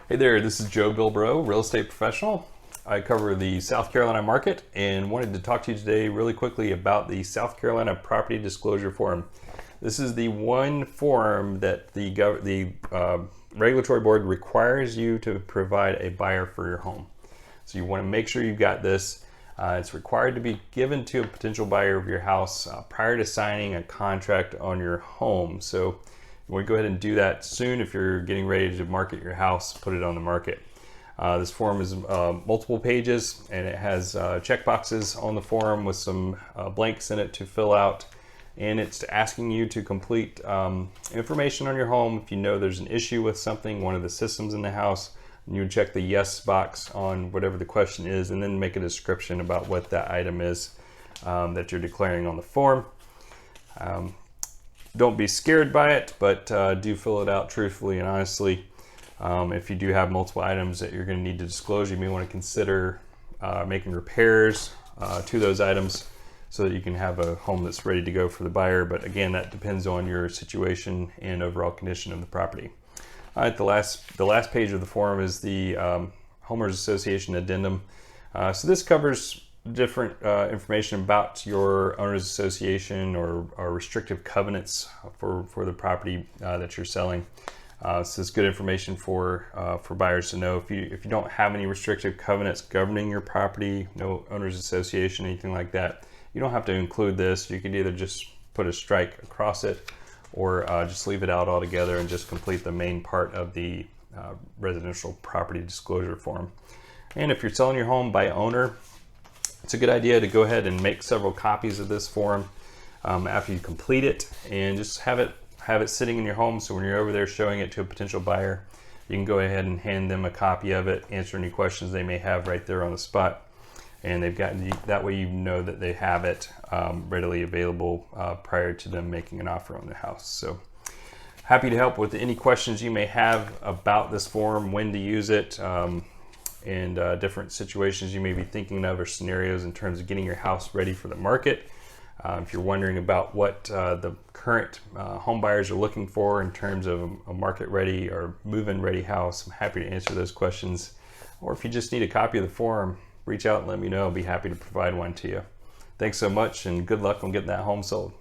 Hey there, this is Joe Bilbro, real estate professional. I cover the South Carolina market and wanted to talk to you today really quickly about the South Carolina Property Disclosure Form. This is the one form that the regulatory board requires you to provide a buyer for your home. So you want to make sure you've got this. It's required to be given to a potential buyer of your house prior to signing a contract on your home. So you want to go ahead and do that soon if you're getting ready to market your house, put it on the market. This form is multiple pages and it has check boxes on the form with some blanks in it to fill out. And it's asking you to complete information on your home. If you know there's an issue with something, one of the systems in the house, you would check the yes box on whatever the question is and then make a description about what that item is that you're declaring on the form. Don't be scared by it, but do fill it out truthfully and honestly. If you do have multiple items that you're going to need to disclose, you may want to consider making repairs to those items so that you can have a home that's ready to go for the buyer. But again, that depends on your situation and overall condition of the property. The last page of the form is the Homeowners Association addendum. So this covers different information about your owners association or restrictive covenants for the property that you're selling. So it's good information for buyers to know. If you don't have any restrictive covenants governing your property, no owners association, anything like that, you don't have to include this. You could either just put a strike across it or just leave it out altogether and just complete the main part of the residential property disclosure form. And if you're selling your home by owner, it's a good idea to go ahead and make several copies of this form after you complete it and just have it sitting in your home, so when you're over there showing it to a potential buyer, you can go ahead and hand them a copy of it, answer any questions they may have right there on the spot, and that way you know that they have it readily available prior to them making an offer on the house. So happy to help with any questions you may have about this form, when to use it, and different situations you may be thinking of or scenarios in terms of getting your house ready for the market. If you're wondering about what the current home buyers are looking for in terms of a market ready or move-in ready house, I'm happy to answer those questions. Or if you just need a copy of the form, reach out and let me know. I'll be happy to provide one to you. Thanks so much and good luck on getting that home sold.